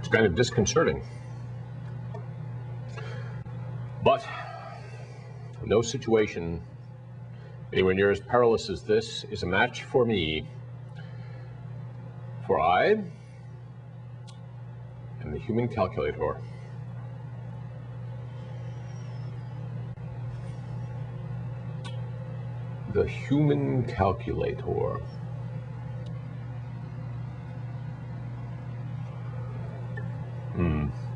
It's kind of disconcerting. But no situation anywhere near as perilous as this is a match for me. For I am the human calculator. The human calculator.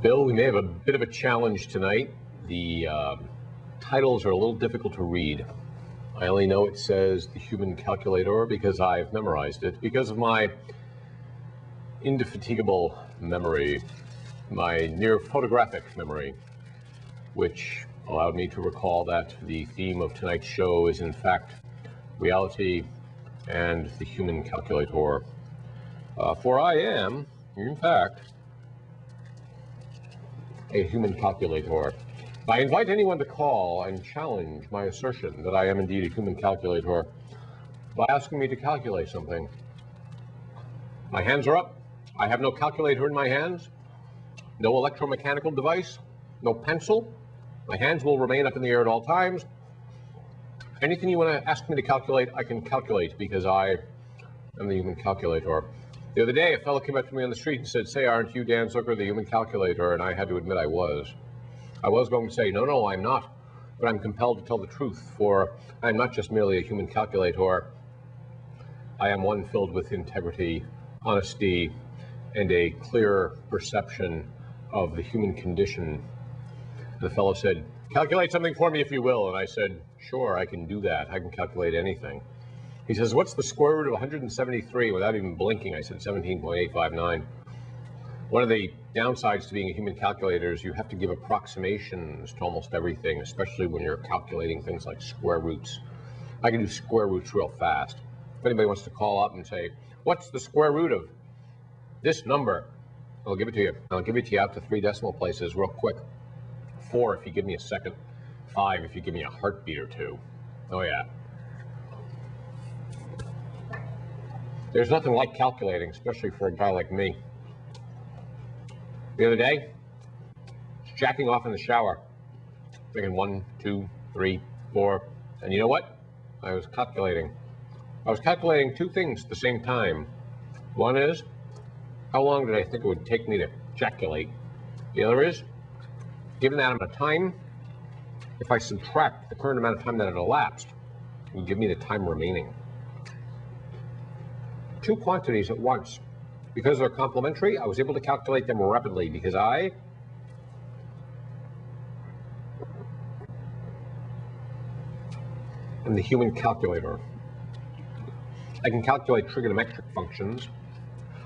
Bill, we may have a bit of a challenge tonight. The titles are a little difficult to read. I only know it says the human calculator because I've memorized it, because of my indefatigable memory, my near photographic memory, which allowed me to recall that the theme of tonight's show is in fact reality and the human calculator. For I am, in fact, a human calculator. I invite anyone to call and challenge my assertion that I am indeed a human calculator by asking me to calculate something. My hands are up. I have no calculator in my hands, no electromechanical device, no pencil. My hands will remain up in the air at all times. Anything you want to ask me to calculate, I can calculate because I am the human calculator. The other day, a fellow came up to me on the street and said, "Say, aren't you Dan Zucker, the human calculator?" And I had to admit I was. I was going to say, no, I'm not. But I'm compelled to tell the truth, for I'm not just merely a human calculator. I am one filled with integrity, honesty, and a clear perception of the human condition. The fellow said, "Calculate something for me if you will." And I said, "Sure, I can do that. I can calculate anything." He says, "What's the square root of 173? Without even blinking, I said 17.859. One of the downsides to being a human calculator is you have to give approximations to almost everything, especially when you're calculating things like square roots. I can do square roots real fast. If anybody wants to call up and say, "What's the square root of this number?" I'll give it to you. I'll give it to you out to 3 decimal places real quick. 4 if you give me a second. 5 if you give me a heartbeat or 2. Oh yeah. There's nothing like calculating, especially for a guy like me. The other day, I was jacking off in the shower, thinking 1, 2, 3, 4, and you know what? I was calculating. I was calculating 2 things at the same time. One is, how long did I think it would take me to ejaculate? The other is, given that amount of time, if I subtract the current amount of time that had elapsed, it would give me the time remaining. 2 quantities at once. Because they're complementary, I was able to calculate them rapidly because I am the human calculator. I can calculate trigonometric functions.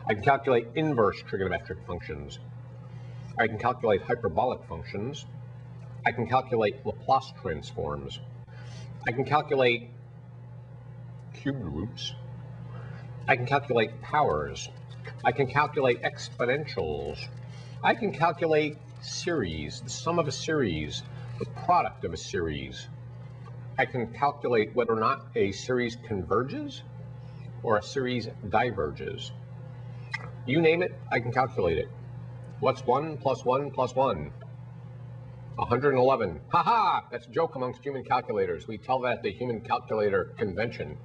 I can calculate inverse trigonometric functions. I can calculate hyperbolic functions. I can calculate Laplace transforms. I can calculate cubed roots. I can calculate powers. I can calculate exponentials. I can calculate series, the sum of a series, the product of a series. I can calculate whether or not a series converges or a series diverges. You name it, I can calculate it. What's 1 plus 1 plus 1? 111. Ha! That's a joke amongst human calculators. We tell that at the Human Calculator Convention,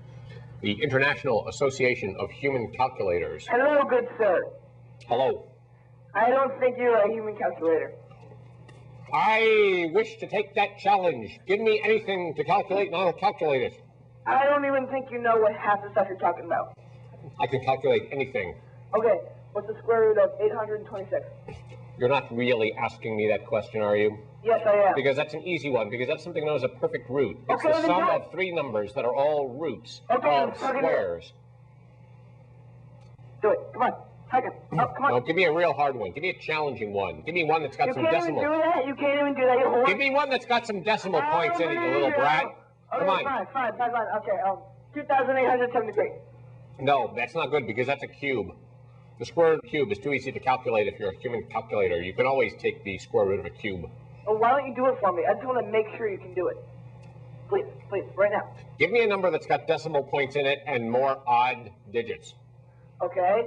the International Association of Human Calculators. Hello, good sir. Hello. I don't think you're a human calculator. I wish to take that challenge. Give me anything to calculate and I'll calculate it. I don't even think you know what half the stuff you're talking about. I can calculate anything. Okay, what's the square root of 826? You're not really asking me that question, are you? Yes, I am. Because that's an easy one, because that's something known as a perfect root. It's Okay, the then sum do it. of 3 numbers that are all roots Okay, of then plug it in. squares. Do it. Come on. Second. Oh, come on. No, give me a real hard one. Give me a challenging one. Give me one that's got You some can't decimal. even do that. You can't even do that. You whore. Give me one that's got some decimal points in it, you little brat. Okay, Come on. fine. Okay, 2,873. No, that's not good because that's a cube. The square root of a cube is too easy to calculate if you're a human calculator. You can always take the square root of a cube. Oh, why don't you do it for me? I just want to make sure you can do it. Please, right now. Give me a number that's got decimal points in it and more odd digits. Okay.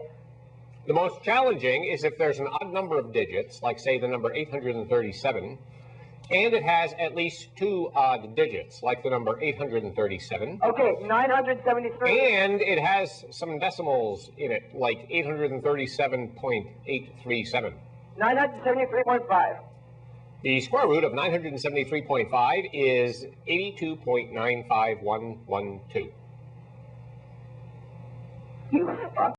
The most challenging is if there's an odd number of digits, like say the number 837, and it has at least two odd digits, like the number 837. Okay, 973. And it has some decimals in it, like 837.837. 973.5. The square root of 973.5 is 82.95112. You fuck.